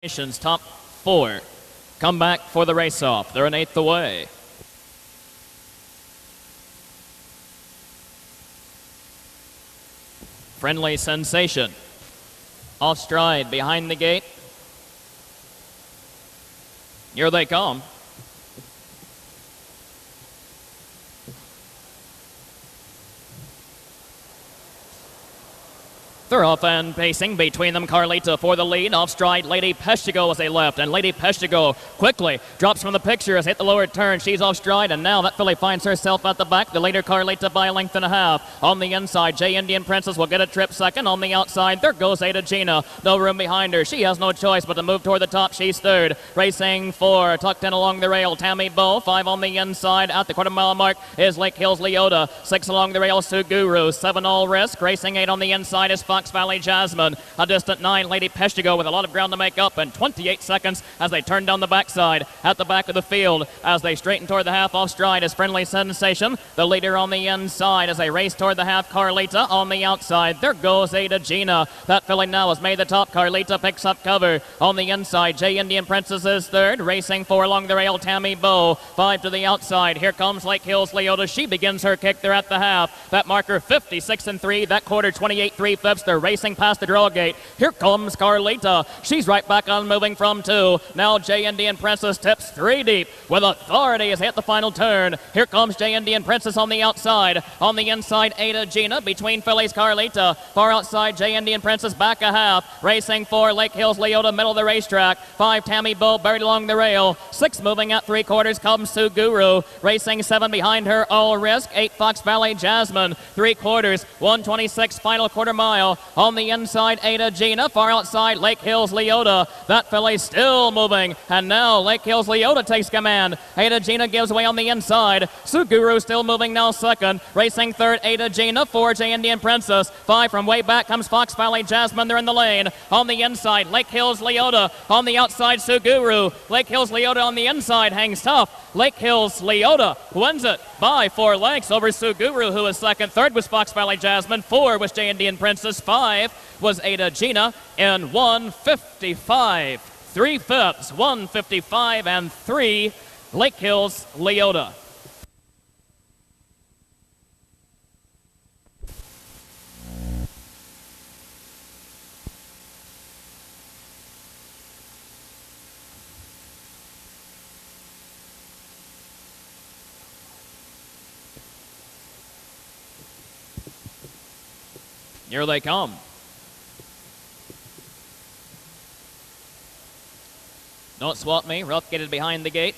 Nation's top four come back for the race-off. They're an eighth away. Friendly Sensation. Off stride behind the gate. Here they come. They're off and pacing between them. Carlita for the lead. Off stride, Lady Peshtigo as they left. And Lady Peshtigo quickly drops from the picture, has hit the lower turn. She's off stride, and now that filly finds herself at the back. The leader, Carlita, by a length and a half. On the inside, J Indian Princess will get a trip second. On the outside, there goes Ada Gina. No room behind her. She has no choice but to move toward the top. She's third. Racing four, tucked in along the rail, Tammy Bow. 5 on the inside. At the quarter-mile mark is Lake Hills Leota. 6 along the rail, Suguru. 7 All Risk. Racing 8 on the inside is Fox Valley Jasmine. A distant 9, Lady Peshtigo, with a lot of ground to make up, and 28 seconds as they turn down the backside. At the back of the field, as they straighten toward the half, off stride is Friendly Sensation. The leader on the inside as they race toward the half, Carlita. On the outside, there goes Ada Gina. That filly now has made the top. Carlita picks up cover. On the inside, J Indian Princess is third. Racing 4 along the rail, Tammy Bow. 5 to the outside. Here comes Lake Hills Leota. She begins her kick. They're at the half. That marker 56-3. That quarter 28-3/5. They're racing past the draw gate. Here comes Carlita. She's right back on, moving from 2. Now J Indian Princess tips 3 deep with authority has hit the final turn. Here comes J Indian Princess on the outside. On the inside, Ada Gina. Between fillies, Carlita. Far outside, J Indian Princess back a half. Racing 4, Lake Hills Leota, middle of the racetrack. 5, Tammy Bow, buried along the rail. 6 moving at 3/4 comes Suguru. Racing 7 behind her, All Risk. 8, Fox Valley Jasmine. 3/4, 1:26 final quarter mile. On the inside, Ada Gina. Far outside, Lake Hills Leota. That filly still moving, and now Lake Hills Leota takes command. Ada Gina gives way on the inside. Suguru still moving now second. Racing third, Ada Gina. 4, J Indian Princess. 5 from way back comes Fox Valley Jasmine. They're in the lane. On the inside, Lake Hills Leota. On the outside, Suguru. Lake Hills Leota on the inside hangs tough. Lake Hills Leota wins it by 4 lengths over Suguru, who is second. Third was Fox Valley Jasmine. 4 was J Indian Princess. 5 was Ada Gina in 1:55. 3/5, 1:55 and 3, Lake Hills Leota. Here they come. Don't swap me. Rough gated behind the gate.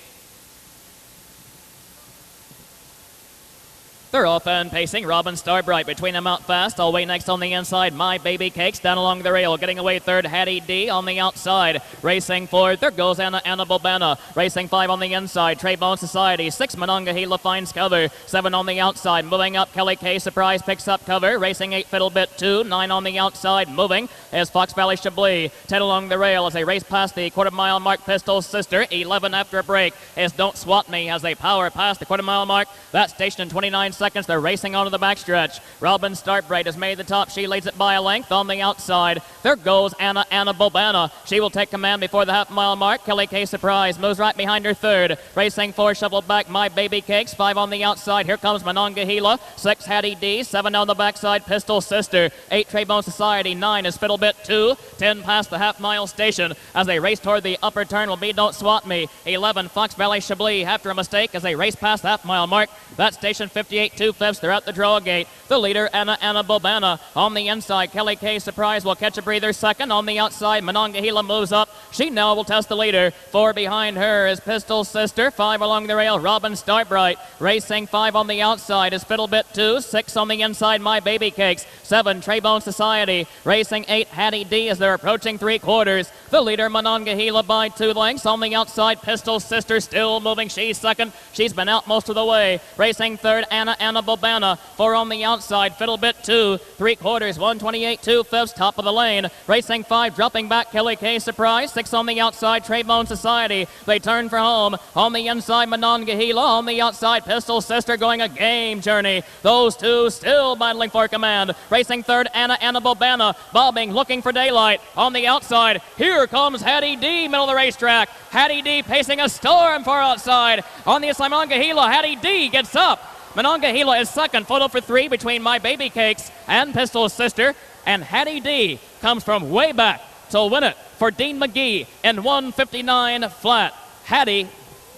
They're off and pacing. Robin Starbright between them out fast. All way next on the inside, My Baby Cakes down along the rail. Getting away third, Hattie D on the outside. Racing forward, there goes Anna Bobana. Racing 5 on the inside, Trey Bone Society. 6, Monongahela finds cover. 7 on the outside, moving up, Kelly K. Surprise picks up cover. Racing 8, Fiddlebit 2. 9 on the outside, moving is Fox Valley Chablis. 10 along the rail as they race past the quarter-mile mark, Pistol Sister. 11 after a break is Don't Swat Me as they power past the quarter-mile mark. That station in 29 seconds. They're racing onto the backstretch. Robin Starbright has made the top. She leads it by a length. On the outside, there goes Anna Bobana. She will take command before the half-mile mark. Kelly K. Surprise moves right behind her third. Racing 4, shuffled back, My Baby Cakes. 5 on the outside. Here comes Monongahela. 6, Hattie D. 7 on the backside, Pistol Sister. 8, Trebone Society. 9 is Fiddlebit 2. 10 past the half-mile station. As they race toward the upper turn will be Don't Swat Me. 11, Fox Valley Chablis after a mistake as they race past the half-mile mark. That station 58-2/5. They're at the draw gate. The leader, Anna Bobana. On the inside, Kelly K. Surprise will catch a breather second. On the outside, Monongahela moves up. She now will test the leader. 4 behind her is Pistol Sister. 5 along the rail, Robin Starbright. Racing 5 on the outside is Fiddlebit 2. 6 on the inside, My Baby Cakes. 7, Trebone Society. Racing 8, Hattie D as they're approaching 3/4. The leader, Monongahela, by 2 lengths. On the outside, Pistol Sister still moving. She's second. She's been out most of the way. Racing third, Anna Anna Bobana. 4 on the outside, Fiddlebit 2, 3/4, 128 2/5, top of the lane. Racing 5, dropping back, Kelly K Surprise. 6 on the outside, Trayvon Society. They turn for home. On the inside, Monongahela. On the outside, Pistol Sister going a game journey. Those two still battling for command. Racing third, Anna Bobana. Bobbing, looking for daylight. On the outside, here comes Hattie D, middle of the racetrack. Hattie D pacing a storm far outside. On the inside, Monongahela. Hattie D gets up. Monongahela is second, photo for 3 between My Baby Cakes and Pistol Sister. And Hattie D comes from way back to win it for Dean McGee in 1:59 flat. Hattie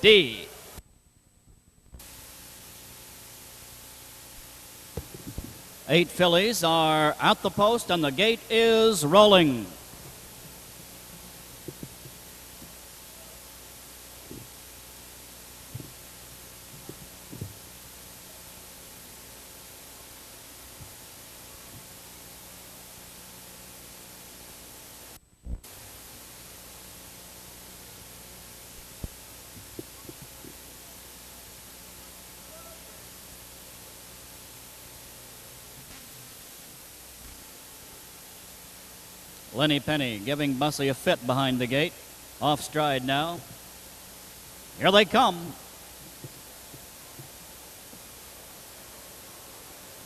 D. Eight fillies are at the post and the gate is rolling. Lenny Penny giving Bussy a fit behind the gate. Off stride now. Here they come.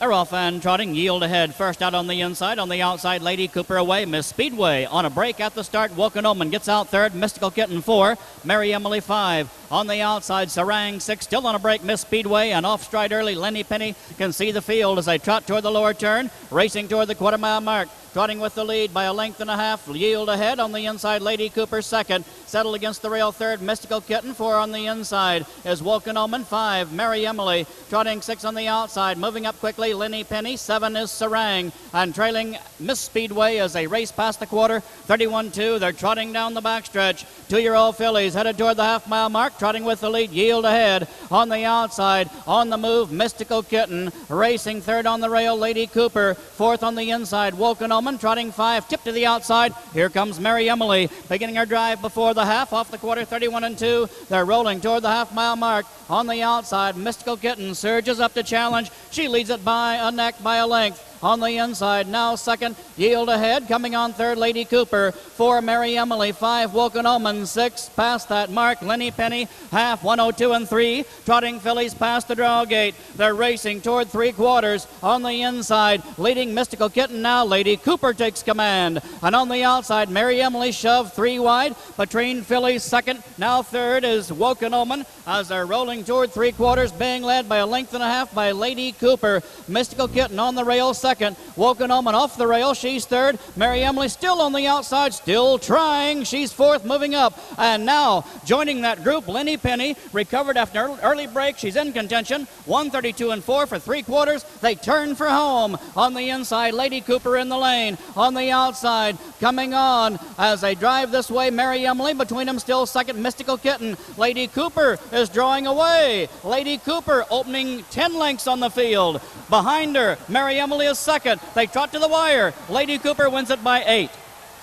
They're off and trotting. Yield ahead. First out on the inside. On the outside, Lady Cooper away. Miss Speedway on a break at the start. Woken Omen gets out third. Mystical Kitten 4. Mary Emily 5. On the outside, Sarang 6. Still on a break, Miss Speedway. And off stride early, Lenny Penny can see the field as they trot toward the lower turn. Racing toward the quarter-mile mark. Trotting with the lead by a length and a half. Yield ahead. On the inside, Lady Cooper second. Settled against the rail third. Mystical Kitten 4 on the inside is Woken Omen 5. Mary Emily trotting 6 on the outside. Moving up quickly, Lenny Penny. 7 is Sarang. And trailing Miss Speedway as they race past the quarter. 31-2. They're trotting down the backstretch. 2-year-old fillies headed toward the half-mile mark. Trotting with the lead. Yield ahead. On the outside. On the move, Mystical Kitten. Racing third on the rail, Lady Cooper. Fourth on the inside, Woken Omen. Trotting 5, tip to the outside. Here comes Mary Emily, beginning her drive before the half, off the quarter, 31-2. They're rolling toward the half-mile mark. On the outside, Mystical Kitten surges up to challenge. She leads it by a neck, by a length. On the inside, now second, Yield ahead. Coming on third, Lady Cooper. 4, Mary Emily. 5, Woken Omen. 6, past that mark, Lenny Penny. Half, 102-3. Trotting fillies past the draw gate. They're racing toward 3/4. On the inside, leading Mystical Kitten now. Lady Cooper takes command. And on the outside, Mary Emily shoved 3 wide. Between fillies, second. Now third is Woken Omen as they're rolling toward 3/4, being led by a length and a half by Lady Cooper. Mystical Kitten on the rail second. Woken Omen off the rail. She's third. Mary Emily still on the outside, still trying. She's fourth, moving up. And now joining that group, Lenny Penny, recovered after an early break. She's in contention. 132-4 for 3/4. They turn for home. On the inside, Lady Cooper in the lane. On the outside, coming on as they drive this way, Mary Emily. Between them still second, Mystical Kitten. Lady Cooper is drawing away. Lady Cooper opening 10 lengths on the field. Behind her, Mary Emily is second. They trot to the wire. Lady Cooper wins it by 8.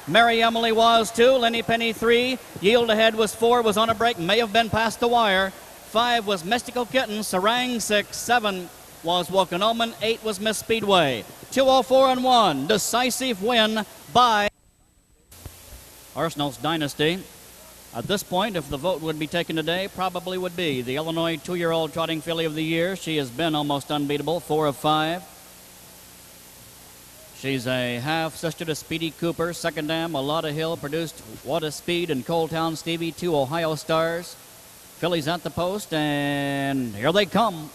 Mary Emily was 2. Lenny Penny 3. Yield ahead was 4. Was on a break. May have been past the wire. 5 was Mystical Kitten. Sarang 6. 7 was Woken Omen. 8 was Miss Speedway. 204-1. Decisive win by Arsenal's Dynasty. At this point, if the vote would be taken today, probably would be the Illinois 2-year-old trotting filly of the year. She has been almost unbeatable, 4 of 5. She's a half-sister to Speedy Cooper. Second dam, Alada Hill, produced What a Speed and Cold Town Stevie, 2 Ohio Stars. Fillies at the post, and here they come.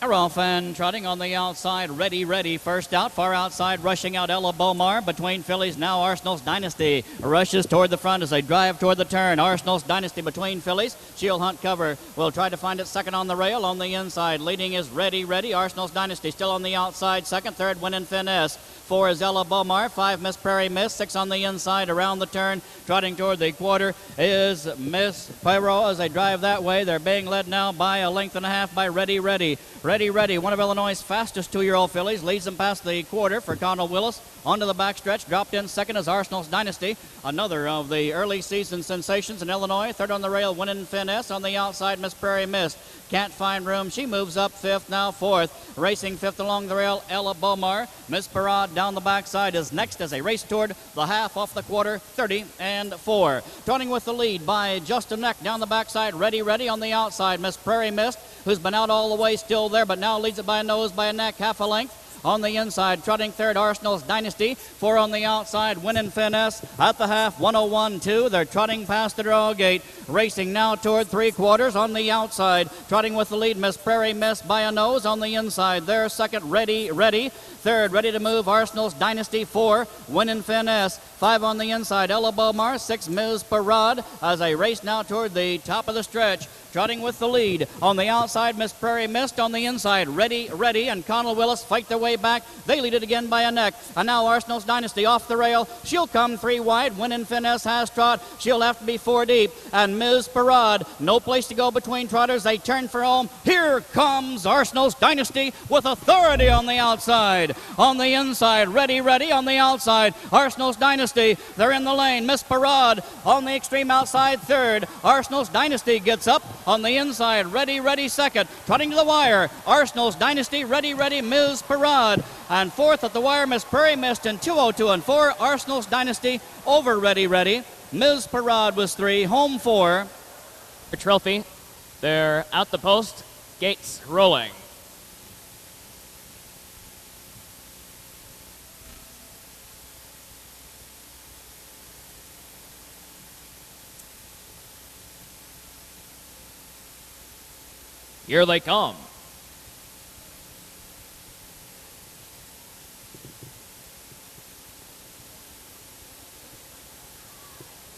Off and trotting on the outside, ready, first out, far outside, rushing out Ella Bomar. Between fillies, now Arsenal's Dynasty rushes toward the front as they drive toward the turn. Arsenal's Dynasty between fillies. She'll hunt cover. Will try to find it second on the rail. On the inside, leading is ready. Arsenal's Dynasty still on the outside, second, third, Win and Finesse. 4 is Ella Bomar, 5 Miss Prairie Miss, 6 on the inside, around the turn, trotting toward the quarter is Miss Pyro as they drive that way. They're being led now by a length and a half by Ready. Ready, Ready, one of Illinois' fastest 2-year-old fillies, leads them past the quarter for Connell Willis. Onto the backstretch, dropped in second is Arsenal's Dynasty, another of the early season sensations in Illinois. Third on the rail, Winning Finesse. On the outside, Miss Prairie Mist. Can't find room. She moves up fifth, now fourth. Racing fifth along the rail, Ella Bomar. Miss Parade down the backside is next as they race toward the half off the quarter, 30-4. Turning with the lead by just a neck down the backside, Ready, Ready. On the outside, Miss Prairie Mist, who's been out all the way, still there, but now leads it by a nose, by a neck, half a length. On the inside, trotting third, Arsenal's Dynasty. 4 on the outside, Winning Finesse. At the half, 101-2. They're trotting past the draw gate. Racing now toward 3/4 on the outside. Trotting with the lead, Miss Prairie Miss by a nose. On the inside, there, second, Ready, Ready. Third, ready to move, Arsenal's Dynasty. 4, Winning Finesse. 5 on the inside, Ella Bomar. 6, Ms. Parade. As they race now toward the top of the stretch. Trotting with the lead. On the outside, Miss Prairie Mist. On the inside, Ready, Ready. And Connell Willis fight their way back. They lead it again by a neck. And now Arsenal's Dynasty off the rail. She'll come 3 wide. Winning Finesse has trot. She'll have to be 4 deep. And Ms. Parade, no place to go between trotters. They turn for home. Here comes Arsenal's Dynasty with authority on the outside. On the inside, Ready, Ready. On the outside, Arsenal's Dynasty. They're in the lane. Miss Parade on the extreme outside, third. Arsenal's Dynasty gets up. On the inside, Ready, Ready, second. Trotting to the wire, Arsenal's Dynasty, Ready, Ready, Ms. Parade. And fourth at the wire, Miss Prairie Mist in 202 and 4. Arsenal's Dynasty over Ready, Ready. Ms. Parade was 3, home 4. The trophy, they're out the post, gates rolling. Here they come.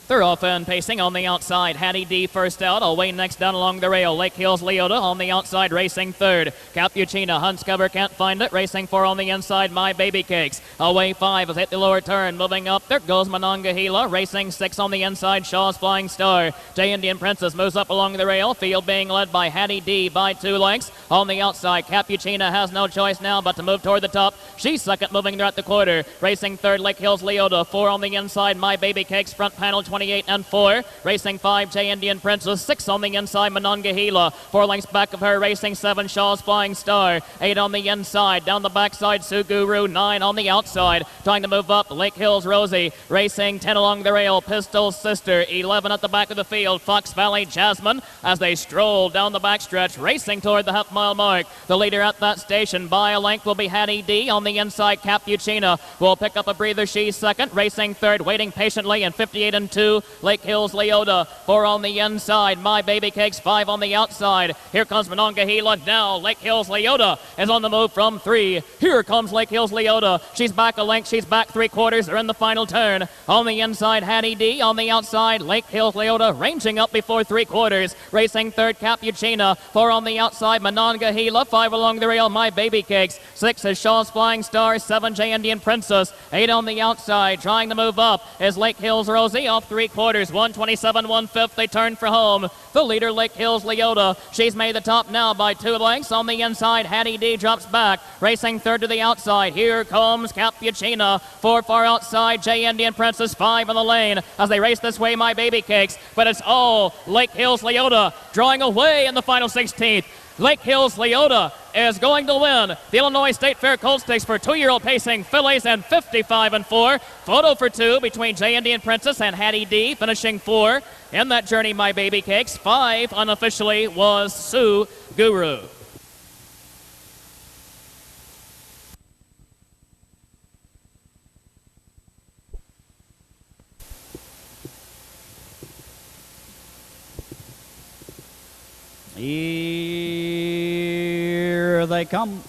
They're off and pacing on the outside. Hattie D first out. Away next down along the rail. Lake Hills Leota on the outside racing third. Capuchina Hunt's cover can't find it. Racing 4 on the inside. My Baby Cakes. Away 5 has hit the lower turn. Moving up. There goes Monongahela. Racing 6 on the inside. Shaw's Flying Star. J Indian Princess moves up along the rail. Field being led by Hattie D by 2 lengths. On the outside, Capuchina has no choice now but to move toward the top. She's second, moving there at the quarter. Racing third, Lake Hills Leota. 4 on the inside. My Baby Cakes front panel 28 and 4. Racing 5, J Indian Princess. 6 on the inside, Monongahela. 4 lengths back of her. Racing 7, Shaw's Flying Star. 8 on the inside. Down the backside, Sioux Guru. 9 on the outside. Trying to move up, Lake Hills Rosie. Racing 10 along the rail, Pistol Sister. 11 at the back of the field, Fox Valley Jasmine. As they stroll down the backstretch, racing toward the half-mile mark. The leader at that station by a length will be Hattie D. On the inside, Capuchina will pick up a breather. She's second. Racing third, waiting patiently in 58 and 2. Lake Hills Leota. 4 on the inside. My Baby Cakes. 5 on the outside. Here comes Monongahela. Now Lake Hills Leota is on the move from 3. Here comes Lake Hills Leota. She's back a length. She's back 3/4. They're in the final turn. On the inside, Hattie D. On the outside, Lake Hills Leota ranging up before 3/4. Racing third, Capuchina. 4 on the outside, Monongahela. 5 along the rail, My Baby Cakes. 6 is Shaw's Flying Star. 7, J Indian Princess. 8 on the outside. Trying to move up is Lake Hills Rosie off 3/4. 127 1/5. They turn for home. The leader, Lake Hills Leota. She's made the top now by 2 lengths. On the inside, Hattie D drops back. Racing third to the outside. Here comes Capuchina. 4 far outside, J Indian Princess. 5 in the lane. As they race this way, My Baby Cakes. But it's all Lake Hills Leota drawing away in the final 16th. Lake Hills Leota is going to win the Illinois State Fair Colt Stakes for 2-year-old pacing fillies and 55 and 4. Photo for 2 between J Indian Princess and Hattie D, finishing 4. In that journey, My Baby Cakes. 5 unofficially was Sioux Guru. Here they come.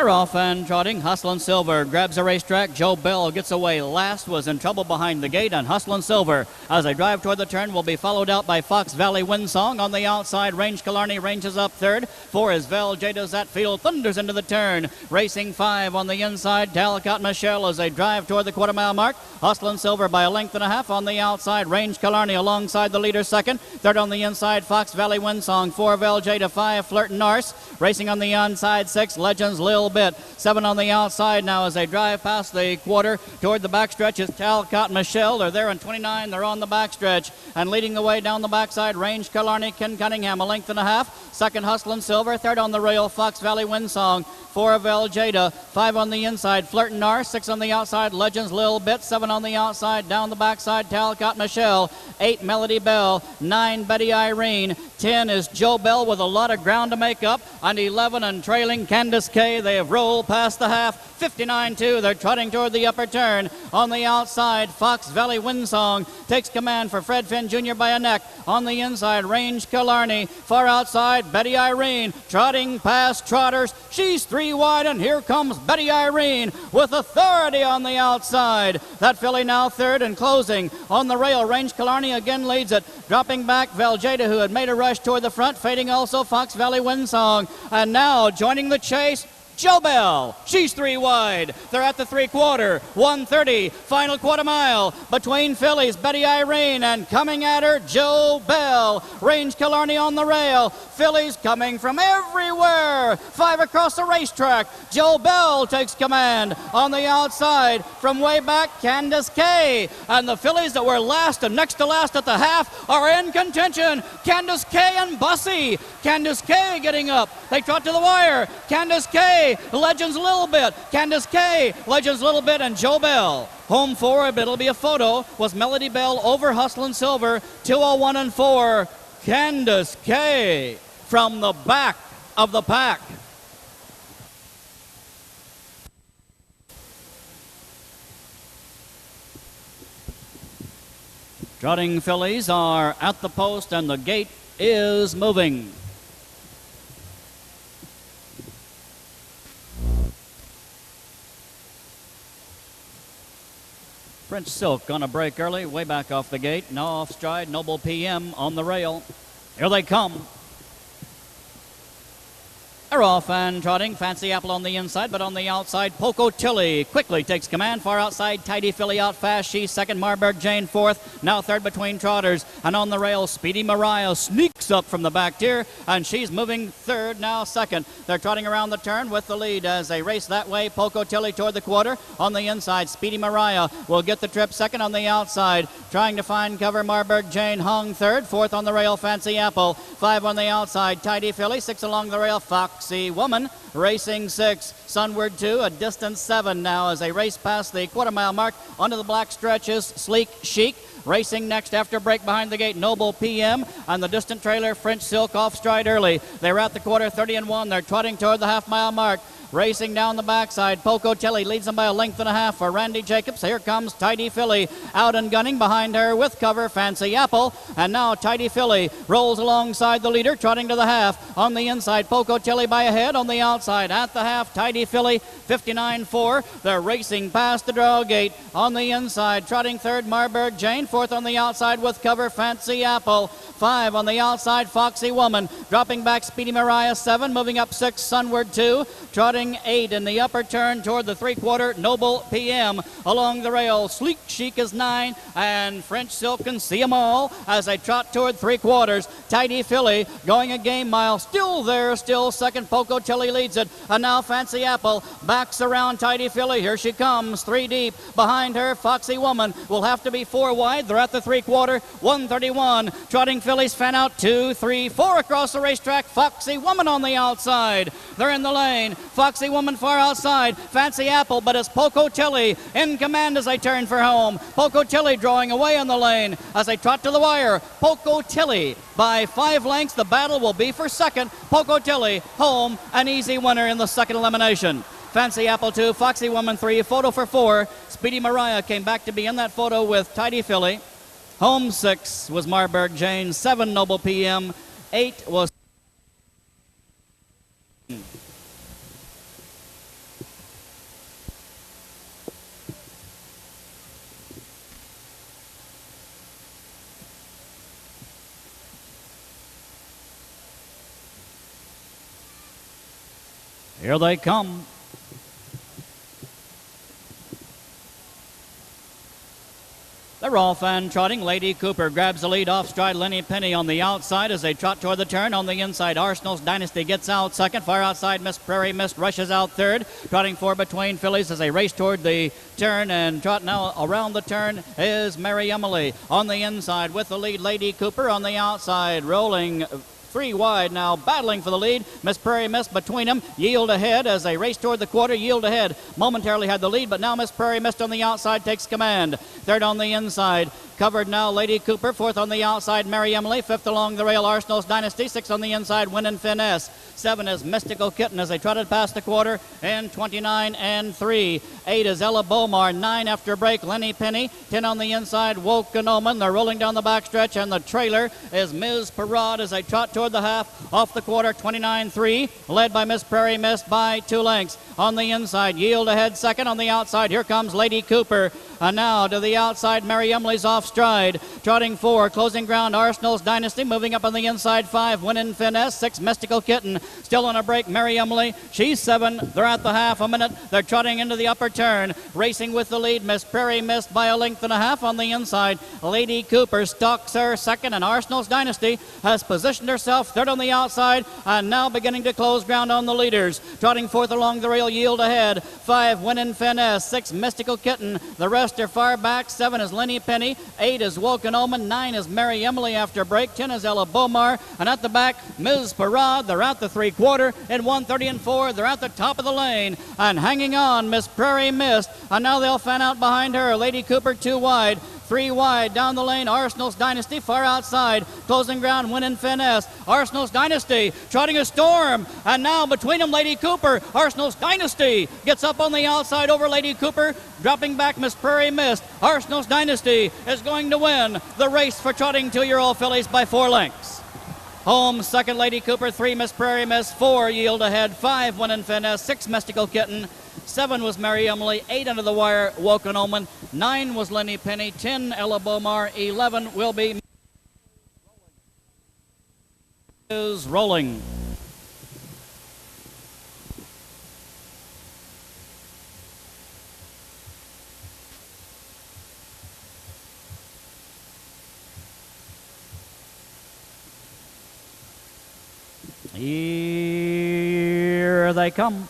They're off and trotting. Hustlin' Silver grabs a racetrack. Joe Bell gets away last, was in trouble behind the gate, and Hustlin' Silver, as they drive toward the turn, will be followed out by Fox Valley Windsong. On the outside, Range Killarney ranges up third. 4 is Vel Jada Zatfield, thunders into the turn. Racing 5 on the inside, Talcott Michelle as they drive toward the quarter-mile mark. Hustlin' Silver by a length and a half on the outside. Range Killarney alongside the leader second. Third on the inside, Fox Valley Windsong. 4 Vel Jada, 5 Flirtin' Norse. Racing on the inside, 6 Legends Lil Bit. 7 on the outside now as they drive past the quarter toward the backstretch is Talcott Michelle. They're there in 29. They're on the backstretch. And leading the way down the backside, Range Killarney, Ken Cunningham, a length and a half. Second, Hustlin' Silver. Third on the rail, Fox Valley Windsong. 4 Vel Jada. 5 on the inside, Flirtin' Norse. 6 on the outside, Legends Lil Bit. 7 on the outside, down the backside, Talcott Michelle. 8, Melody Bell. 9, Betty Irene. 10 is Joe Bell with a lot of ground to make up. And 11 and trailing Candace Kay. They have rolled past the half. 59-2. They're trotting toward the upper turn. On the outside, Fox Valley Windsong takes command for Fred Finn Jr. by a neck. On the inside, Range Killarney. Far outside, Betty Irene trotting past trotters. She's 3 wide, and here comes Betty Irene with authority on the outside. That filly now third and closing on the rail. Range Killarney again leads it. Dropping back, Vel Jada, who had made a rush toward the front, fading also Fox Valley Windsong. And now joining the chase, Joe Bell. She's 3 wide. They're at the 3/4. 1:30. Final quarter mile between fillies. Betty Irene and coming at her, Joe Bell. Range Killarney on the rail. Fillies coming from everywhere. 5 across the racetrack. Joe Bell takes command. On the outside, from way back, Candace Kay. And the fillies that were last and next to last at the half are in contention. Candace Kay and Bussy. Candace Kay getting up. They trot to the wire. Candace Kay. Legends Little Bit, Candace Kay, Legends Little Bit, and Joe Bell. Home for it, it'll be a photo, was Melody Bell over Hustlin' Silver, 2:01 and 4. Candace Kay from the back of the pack. Trotting fillies are at the post, and the gate is moving. French Silk on a break early, way back off the gate. Now off stride, Noble PM on the rail. Here they come. They're off and trotting. Fancy Apple on the inside, but on the outside, Poco Tilly quickly takes command. Far outside, Tidy Filly out fast. She's second, Marburg Jane fourth. Now third between trotters. And on the rail, Speedy Mariah sneaks up from the back tier, and she's moving third, now second. They're trotting around the turn with the lead as they race that way. Poco Tilly toward the quarter. On the inside, Speedy Mariah will get the trip second. On the outside, trying to find cover, Marburg Jane hung third. Fourth on the rail, Fancy Apple. 5 on the outside, Tidy Filly. 6 along the rail, Foxy Woman. Racing 6, Sunward 2, a distance 7 now as they race past the quarter-mile mark. Onto the black stretches, Sleek Chic. Racing next after break behind the gate, Noble PM, and the distant trailer, French Silk, off stride early. They're at the quarter, 30 and 1. They're trotting toward the half-mile mark. Racing down the backside, Poco Tilly leads them by a length and a half for Randy Jacobs. Here comes Tidy Filly out and gunning behind her with cover, Fancy Apple. And now Tidy Filly rolls alongside the leader, trotting to the half. On the inside, Poco Tilly by a head. On the outside, at the half, Tidy Filly, 59-4. They're racing past the draw gate. On the inside, trotting third, Marburg Jane. Fourth on the outside with cover, Fancy Apple. 5 on the outside, Foxy Woman. Dropping back, Speedy Mariah, 7. Moving up 6, Sunward 2. Trotting 8 in the upper turn toward the 3/4, Noble PM. Along the rail, Sleek Chic is 9, and French Silk can see them all as they trot toward 3/4. Tidy Filly going a game mile, still there, still second. Poco Tilly leads it, and now Fancy Apple backs around Tidy Filly. Here she comes, 3 deep. Behind her, Foxy Woman will have to be 4 wide. They're at the 3/4, 1:31. Trotting fillies fan out, 2, 3, 4 across the racetrack. Foxy Woman on the outside. They're in the lane. Foxy Woman far outside. Fancy Apple, but it's Poco Tilly in command as they turn for home. Poco Tilly drawing away on the lane as they trot to the wire. Poco Tilly by 5 lengths. The battle will be for second. Poco Tilly home, an easy winner in the second elimination. Fancy Apple 2, Foxy Woman 3, photo for 4. Speedy Mariah came back to be in that photo with Tidy Filly. Home 6 was Marburg Jane, 7 Noble PM, 8 was Here they come. They're all fan trotting. Lady Cooper grabs the lead off stride. Lenny Penny on the outside as they trot toward the turn. On the inside, Arsenal's Dynasty gets out second. Far outside, Miss Prairie Mist rushes out third. Trotting four between fillies as they race toward the turn, and trot now around the turn is Mary Emily. On the inside with the lead, Lady Cooper. On the outside, rolling three wide now, battling for the lead. Miss Prairie Mist between them. Yield ahead as they race toward the quarter. Yield ahead momentarily had the lead, but now Miss Prairie Mist on the outside takes command. Third on the inside. Covered now, Lady Cooper. Fourth on the outside, Mary Emily. Fifth along the rail, Arsenal's Dynasty. Sixth on the inside, Winnin' Finesse. Seven is Mystical Kitten as they trotted past the quarter in 29 and 3. 8 is Ella Bomar. 9 after break, Lenny Penny. 10 on the inside, Woken Omen. They're rolling down the backstretch, and the trailer is Ms. Parade as they trot toward the half. Off the quarter, 29-3, led by Miss Prairie Mist by 2 lengths. On the inside, Yield ahead second. On the outside, here comes Lady Cooper. And now to the outside, Mary Emily's off stride. Trotting 4, closing ground, Arsenal's Dynasty. Moving up on the inside, 5, Winnin' Finesse. 6, Mystical Kitten. Still on a break, Mary Emily. She's 7. They're at the half a minute. They're trotting into the upper turn. Racing with the lead, Miss Prairie Mist by a length and a half on the inside. Lady Cooper stalks her second, and Arsenal's Dynasty has positioned herself third on the outside, and now beginning to close ground on the leaders. Trotting fourth along the rail, Yield ahead. 5, Winnin' Finesse. 6, Mystical Kitten. The rest are far back. 7 is Lenny Penny. 8 is Woken Omen. 9 is Mary Emily after break. 10 is Ella Bomar. And at the back, Ms. Parade. They're at the 3/4. In 1:30 and 4, they're at the top of the lane. And hanging on, Miss Prairie Mist. And now they'll fan out behind her. Lady Cooper 2 wide. 3 wide down the lane, Arsenal's Dynasty far outside. Closing ground, Winnin' Finesse. Arsenal's Dynasty trotting a storm. And now between them, Lady Cooper. Arsenal's Dynasty gets up on the outside over Lady Cooper. Dropping back Miss Prairie Mist. Arsenal's Dynasty is going to win the race for trotting 2-year-old fillies by 4 lengths. Home second, Lady Cooper. 3, Miss Prairie Mist. 4, Yield ahead. 5, Winnin' Finesse. 6, Mystical Kitten. 7 was Mary Emily. 8 under the wire, Woken Omen. 9 was Lenny Penny. 10, Ella Bomar. 11 will be is rolling. Here they come.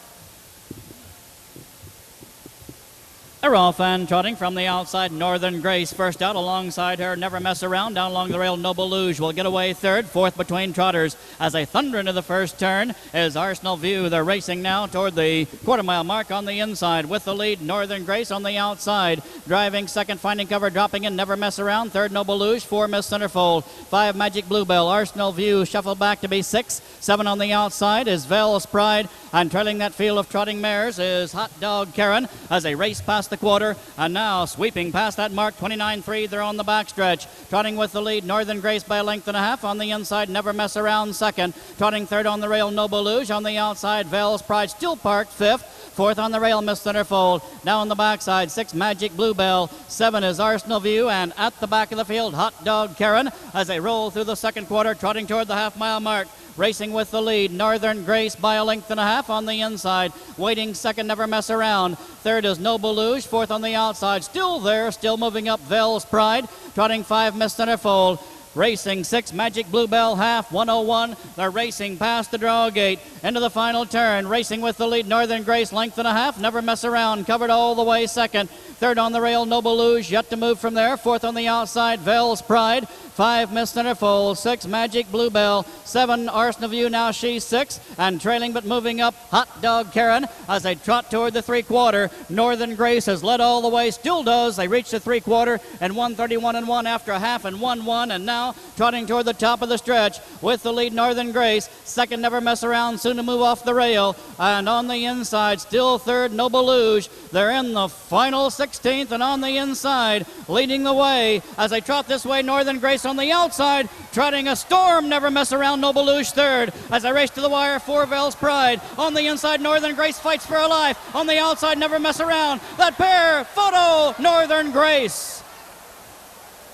They're off and trotting from the outside. Northern Grace first out alongside her. Never Mess Around. Down along the rail, Noble Luge will get away third. Fourth between trotters as they thunder into the first turn is Arsenal View. They're racing now toward the quarter-mile mark on the inside with the lead. Northern Grace on the outside. Driving second, finding cover, dropping in. Never Mess Around. Third, Noble Luge. 4, Miss Centerfold. 5, Magic Bluebell. Arsenal View shuffled back to be 6. 7 on the outside is Vell's Pride. And trailing that field of trotting mares is Hot Dog Karen as they race past the quarter, and now sweeping past that mark, 29-3, they're on the backstretch. Trotting with the lead, Northern Grace by a length and a half. On the inside, Never Mess Around second. Trotting third on the rail, Noble Luge. On the outside, Vell's Pride still parked fifth. Fourth on the rail, Miss Centerfold. Now on the backside, 6, Magic Bluebell. 7 is Arsenal View, and at the back of the field, Hot Dog Karen as they roll through the second quarter, trotting toward the half-mile mark. Racing with the lead, Northern Grace by a length and a half on the inside. Waiting second, Never Mess Around. Third is Noble Luge. Fourth on the outside, still there, still moving up, Vell's Pride. Trotting 5, Miss Centerfold. Racing 6, Magic Bluebell, half, 101. They're racing past the draw gate into the final turn. Racing with the lead, Northern Grace, length and a half. Never Mess Around, covered all the way second. Third on the rail, Noble Luge, yet to move from there. Fourth on the outside, Vell's Pride. 5, Miss Centerfold. 6, Magic Bluebell. 7, Arsenal View, now she's 6. And trailing but moving up, Hot Dog Karen as they trot toward the 3/4. Northern Grace has led all the way, still does. They reach the 3/4 and 1:31 and 1 after a half and 1-1. And now trotting toward the top of the stretch with the lead, Northern Grace. Second, Never Mess Around, soon to move off the rail. And on the inside, still third, Noble Luge. They're in the final 16th, and on the inside, leading the way as they trot this way, Northern Grace on the outside, trotting a storm, Never Mess Around, Noble Luge third. As they race to the wire, 4, Vell's Pride. On the inside, Northern Grace fights for her life. On the outside, Never Mess Around. That pair, photo, Northern Grace.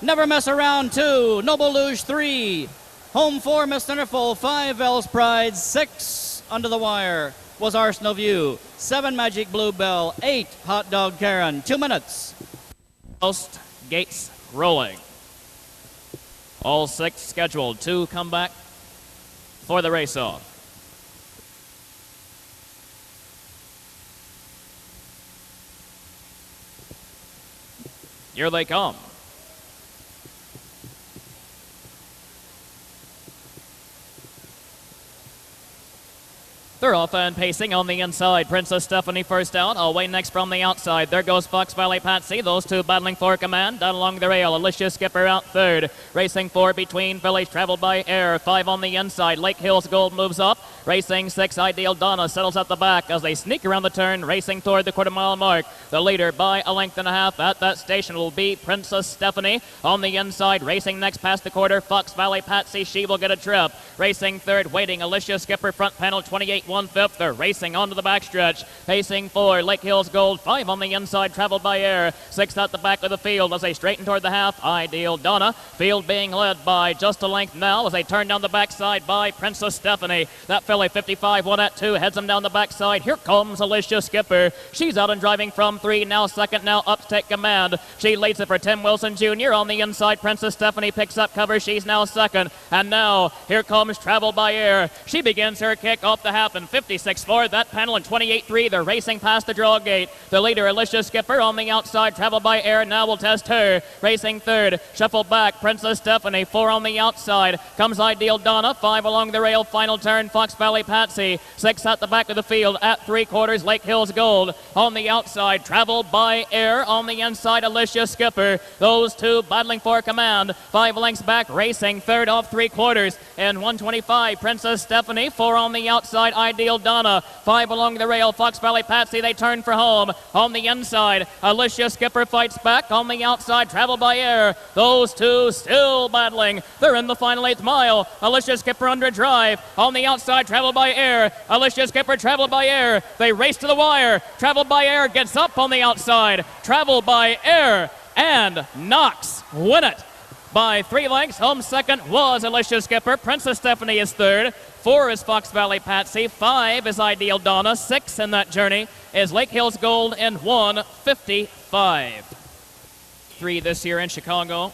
Never Mess Around 2, Noble Luge 3. Home 4, Miss Centerfold. 5, Vell's Pride. 6 under the wire. was Arsenal View. 7, Magic Bluebell. 8, Hot Dog Karen. 2 minutes. Post gates rolling. All 6 scheduled to come back for the race-off. Here they come. They're off and pacing on the inside. Princess Stephanie first out. Away next from the outside. There goes Fox Valley Patsy. Those two battling for command. Down along the rail. Alicia Skipper out third. Racing 4 between Village Traveled by Air. 5 on the inside. Lake Hills Gold moves up. Racing 6, Ideal Donna settles at the back as they sneak around the turn, racing toward the quarter-mile mark. The leader by a length and a half at that station will be Princess Stephanie. On the inside, racing next past the quarter, Fox Valley Patsy. She will get a trip. Racing third, waiting, Alicia Skipper, front panel, 28 1/5. They're racing onto the backstretch. Pacing 4, Lake Hills Gold. 5 on the inside, Traveled by Air. 6 at the back of the field as they straighten toward the half, Ideal Donna. Field being led by just a length now as they turn down the backside by Princess Stephanie. That filly 55 1 at 2 heads them down the backside. Here comes Alicia Skipper. She's out and driving from 3, now second, now up to take command. She leads it for Tim Wilson Jr. on the inside. Princess Stephanie picks up cover. She's now second. And now here comes Traveled by Air. She begins her kick off the half in 56-4. That panel in 28-3. They're racing past the draw gate. The leader Alicia Skipper on the outside. Traveled by Air now will test her. Racing third. Shuffle back. Princess Stephanie. 4 on the outside. Comes Ideal Donna. 5 along the rail. Final turn. Fox Valley Patsy. 6 at the back of the field. At 3/4, Lake Hills Gold. On the outside, Traveled by Air. On the inside, Alicia Skipper. Those two battling for command. 5 lengths back, racing third off 3/4. And 125, Princess Stephanie. 4 on the outside, Ideal Donna. 5 along the rail, Fox Valley Patsy. They turn for home. On the inside, Alicia Skipper fights back. On the outside, Traveled by Air. Those two still battling. They're in the final 8th mile. Alicia Skipper under drive. On the outside, Traveled by Air. Alicia Skipper, Traveled by Air. They race to the wire. Traveled by Air gets up on the outside. Traveled by Air and Knox win it by 3 lengths. Home second was Alicia Skipper. Princess Stephanie is third. 4 is Fox Valley Patsy. 5 is Ideal Donna. 6 in that journey is Lake Hills Gold in 1:55. 3 this year in Chicago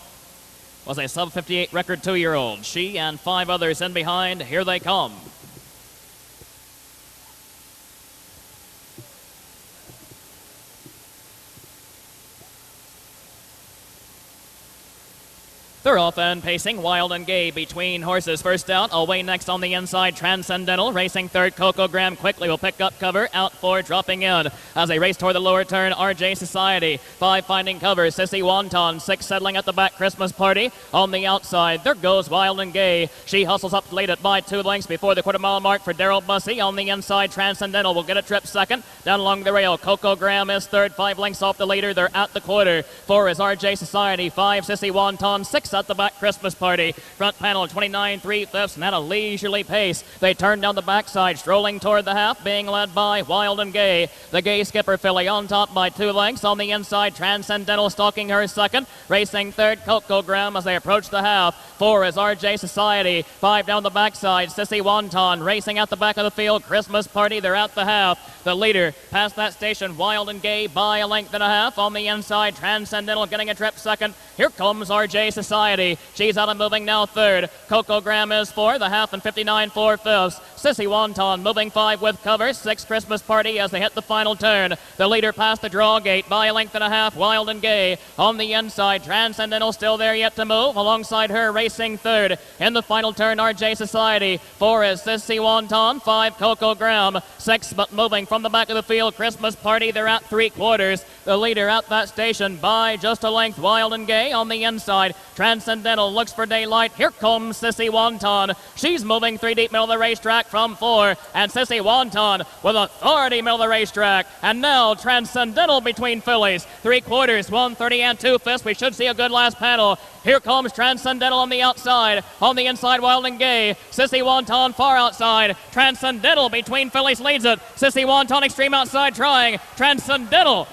was a sub-58 record 2-year-old. She and 5 others in behind. Here they come. They're off and pacing, wild and gay between horses. First out, away next on the inside, Transcendental. Racing third, Coco Graham quickly will pick up cover. Out 4, dropping in. As they race toward the lower turn, RJ Society. 5 finding cover, Sissy Wonton. 6 settling at the back, Christmas Party. On the outside, there goes Wild and Gay. She hustles up to lead it by 2 lengths before the quarter-mile mark for Daryl Bussey. On the inside, Transcendental will get a trip second. Down along the rail, Coco Graham is third. 5 lengths off the leader. They're at the quarter. 4 is RJ Society. 5, Sissy Wonton. 6 at the back, Christmas Party. Front panel 29 3/5 and at a leisurely pace. They turn down the backside, strolling toward the half, being led by Wild and Gay. The Gay Skipper filly on top by 2 lengths. On the inside, Transcendental stalking her second. Racing third, Coco Graham as they approach the half. 4 is RJ Society. 5 down the backside, Sissy Wonton. Racing at the back of the field, Christmas Party. They're at the half. The leader past that station, Wild and Gay by a length and a half. On the inside, Transcendental getting a trip second. Here comes RJ Society. She's out and moving now third. Coco Graham is 4, the half and 59 4/5. Sissy Wonton moving 5 with cover. 6 Christmas Party as they hit the final turn. The leader past the draw gate by a length and a half, Wild and Gay. On the inside, Transcendental still there yet to move. Alongside her, racing third. In the final turn, RJ Society. 4 is Sissy Wonton. 5 Coco Graham. 6 but moving from the back of the field, Christmas Party. They're at 3/4. The leader at that station by just a length, Wild and Gay. On the inside, Transcendental looks for daylight. Here comes Sissy Wonton. She's moving 3 deep middle of the racetrack from 4. And Sissy Wonton with authority middle of the racetrack. And now Transcendental between fillies. 3/4, 130 and 2/5. We should see a good last panel. Here comes Transcendental on the outside. On the inside, Wild and Gay. Sissy Wonton far outside. Transcendental between fillies leads it. Sissy Wonton extreme outside trying. Transcendental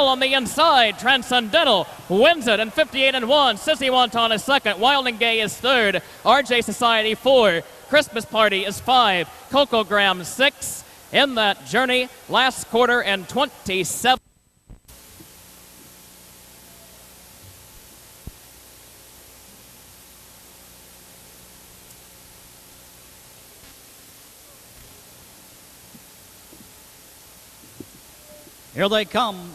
on the inside. Transcendental wins it in 58-1. Sissy Wonton is second. Wild and Gay is third. RJ Society 4. Christmas Party is 5. Coco Graham 6. in that journey. Last quarter and 27. Here they come.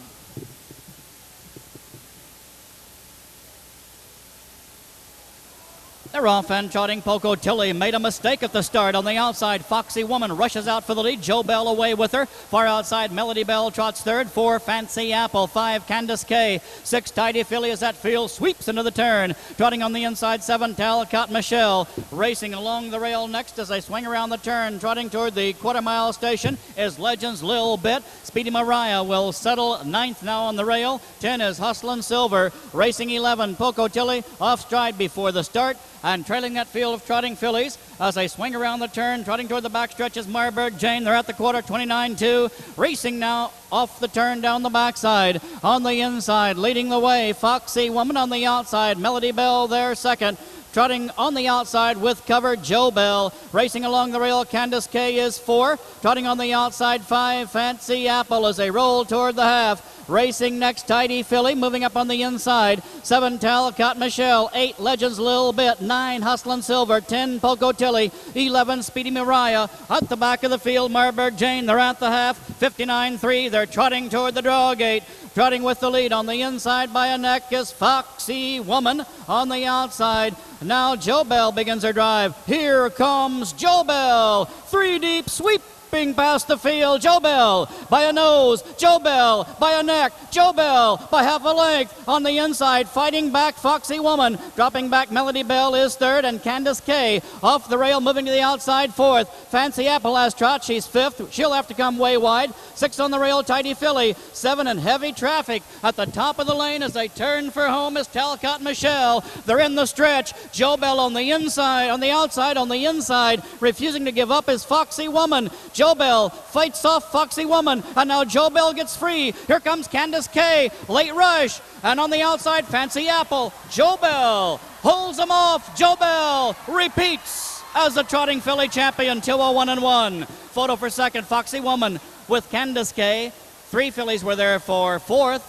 They're off and trotting. Poco Tilly made a mistake at the start on the outside. Foxy Woman rushes out for the lead. Joe Bell away with her. Far outside, Melody Bell trots third. 4, Fancy Apple. 5, Candace K. 6, Tidy Philly as that field sweeps into the turn. Trotting on the inside, 7, Talcott Michelle. Racing along the rail next as they swing around the turn. Trotting toward the quarter-mile station is Legends Lil Bit. Speedy Mariah will settle 9th now on the rail. 10 is Hustlin' Silver. Racing 11, Poco Tilly off stride before the start. And trailing that field of trotting fillies as they swing around the turn, trotting toward the backstretch is Marburg Jane. They're at the quarter, 29-2. Racing now off the turn down the backside. On the inside, leading the way, Foxy Woman on the outside. Melody Bell there second. Trotting on the outside with cover, Joe Bell. Racing along the rail, Candace K is 4. Trotting on the outside, 5, Fancy Apple as they roll toward the half. Racing next, Tidy Philly, moving up on the inside. 7, Talcott Michelle. 8, Legends Lil Bit. 9, Hustlin' Silver. 10, Poco Tilly. 11, Speedy Mariah. At the back of the field, Marburg Jane. They're at the half. 59-3. They're trotting toward the draw gate. Trotting with the lead on the inside by a neck is Foxy Woman on the outside. Now Joe Bell begins her drive. Here comes Joe Bell. 3 deep sweep. Past the field, Joe Bell by a nose, Joe Bell by a neck, Joe Bell by half a length on the inside, fighting back Foxy Woman, dropping back Melody Bell is third, and Candace K off the rail, moving to the outside fourth. Fancy Apple has trot, she's fifth, she'll have to come way wide. 6 on the rail, Tidy Philly. 7 in heavy traffic at the top of the lane as they turn for home is Talcott Michelle. They're in the stretch. Joe Bell on the inside, on the outside, on the inside, refusing to give up is Foxy Woman. Joe Bell fights off Foxy Woman, and now Joe Bell gets free. Here comes Candace K. Late rush, and on the outside, Fancy Apple. Joe Bell holds him off. Joe Bell repeats as the trotting filly champion, 201-1. Photo for second, Foxy Woman with Candace K. 3 fillies were there for fourth.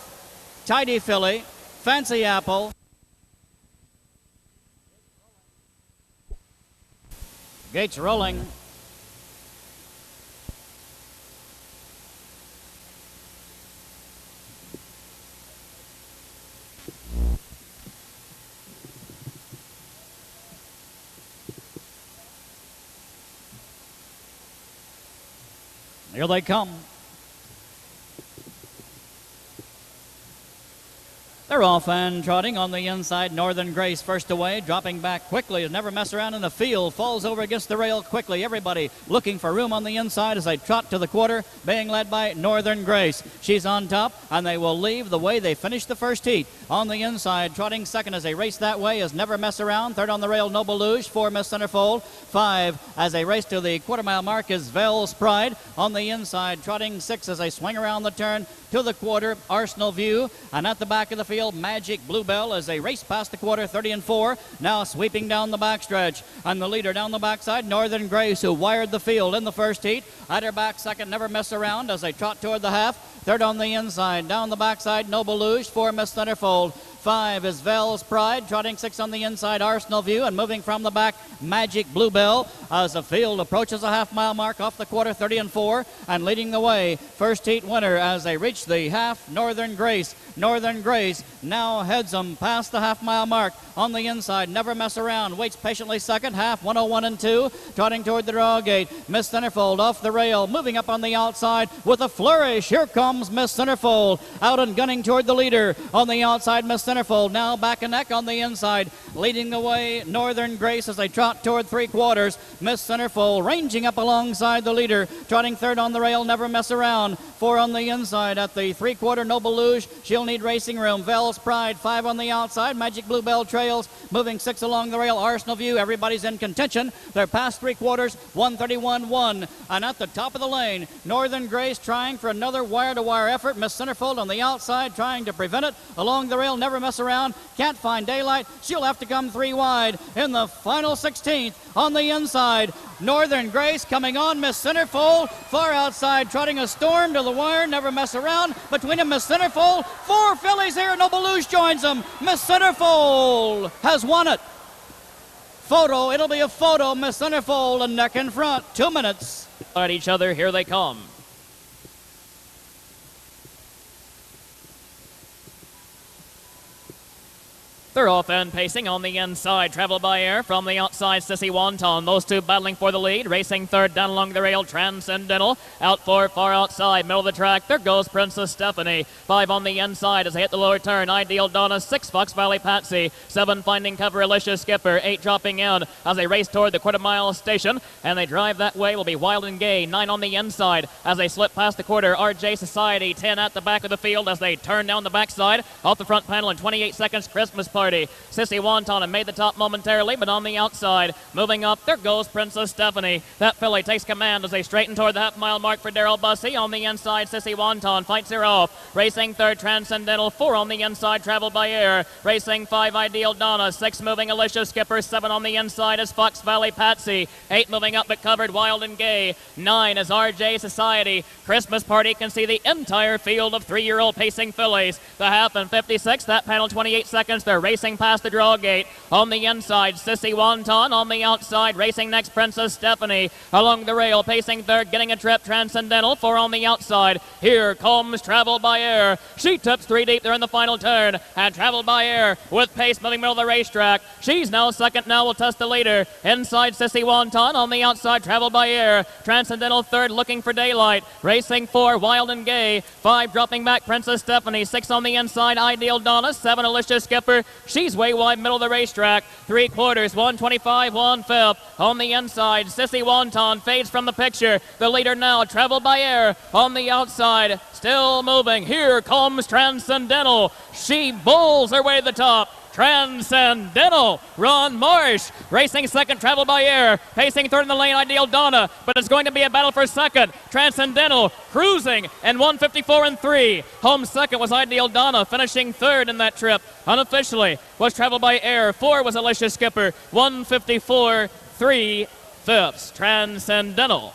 Tidy Philly, Fancy Apple. Gates rolling. Here they come. They're off and trotting on the inside. Northern Grace first away, dropping back quickly. Never mess around in the field. Falls over against the rail quickly. Everybody looking for room on the inside as they trot to the quarter, being led by Northern Grace. She's on top, and they will leave the way they finished the first heat. On the inside, trotting second as they race that way is Never Mess Around. Third on the rail, Noble Luge. 4, Miss Centerfold. 5 as they race to the quarter-mile mark is Vel's Pride. On the inside, trotting 6 as they swing around the turn to the quarter, Arsenal View. And at the back of the field, Magic Bluebell as they race past the quarter, 30-4. Now sweeping down the backstretch. And the leader down the backside, Northern Grace, who wired the field in the first heat. At her back second, Never Mess Around as they trot toward the half. Third on the inside. Down the backside, Noble Luge. 4, Miss Centerfold. 5 is Vel's Pride, trotting 6 on the inside, Arsenal View, and moving from the back, Magic Bluebell, as the field approaches a half-mile mark off the quarter, 30-4, and leading the way, first heat winner as they reach the half, Northern Grace. Northern Grace now heads them past the half-mile mark. On the inside, Never Mess Around, waits patiently second, half, 101-2, trotting toward the draw gate. Miss Centerfold off the rail, moving up on the outside with a flourish. Here comes Miss Centerfold, out and gunning toward the leader. On the outside, Miss Centerfold now back and neck on the inside, leading the way, Northern Grace as they trot toward three quarters. Miss Centerfold ranging up alongside the leader, trotting third on the rail, Never Mess Around. 4 on the inside at the three-quarter, Noble Luge. She'll need racing room. Vel's Pride, 5 on the outside. Magic Bluebell trails, moving 6 along the rail. Arsenal View, everybody's in contention. They're past three quarters, 131-1. And at the top of the lane, Northern Grace trying for another wire-to-wire effort. Miss Centerfold on the outside trying to prevent it. Along the rail, Never Mess Around. Can't find daylight. She'll have to come 3 wide in the final 16th. On the inside, outside. Northern Grace coming on. Miss Centerfold far outside, trotting a storm to the wire. Never mess around. Between them, Miss Centerfold. 4 fillies here. Noble Luce joins them. Miss Centerfold has won it. Photo. It'll be a photo. Miss Centerfold and neck in front. 2 minutes. At each other, here they come. They're off and pacing on the inside. Travel by air from the outside, Sissy Wanton. Those two battling for the lead. Racing third down along the rail, Transcendental. Out for far outside, middle of the track. There goes Princess Stephanie. 5 on the inside as they hit the lower turn. Ideal Donna. 6 Fox Valley Patsy. 7 finding cover, Alicia Skipper. 8 dropping in as they race toward the quarter-mile station. And they drive that way will be Wild and Gay. 9 on the inside as they slip past the quarter. RJ Society. 10 at the back of the field as they turn down the backside. Off the front panel in 28 seconds, Christmas Party. Sissy Wanton had made the top momentarily, but on the outside, moving up, there goes Princess Stephanie. That filly takes command as they straighten toward the half-mile mark for Darrell Bussey. On the inside, Sissy Wanton fights her off. Racing third, Transcendental. 4 on the inside, Travel by Air. Racing 5, Ideal Donna. 6 moving, Alicia Skipper. 7 on the inside is Fox Valley Patsy. 8 moving up but covered, Wild and Gay. 9 is RJ Society. Christmas Party can see the entire field of 3-year-old pacing fillies. The half and 56, that panel 28 seconds. They're racing past the draw gate. On the inside, Sissy Wanton. On the outside, racing next, Princess Stephanie. Along the rail, pacing third, getting a trip, Transcendental. 4 on the outside. Here comes Travel by Air. She tips 3 deep there in the final turn. And Travel by Air with pace moving middle of the racetrack. She's now second, now will test the leader. Inside, Sissy Wanton. On the outside, Travel by Air. Transcendental third, looking for daylight. Racing 4, Wild and Gay. 5 dropping back, Princess Stephanie. 6 on the inside, Ideal Donna. 7, Alicia Skipper. She's way wide middle of the racetrack. 3/4, 125, 1/5. On the inside, Sissy Wanton fades from the picture. The leader now, Travel by Air. On the outside, still moving. Here comes Transcendental. She bowls her way to the top. Transcendental. Ron Marsh racing second, Travel by Air. Pacing third in the lane, Ideal Donna. But it's going to be a battle for second. Transcendental cruising in 154 and 3. Home second was Ideal Donna. Finishing third in that trip unofficially was Travel by Air. 4 was Alicia Skipper. 154 3/5. Transcendental.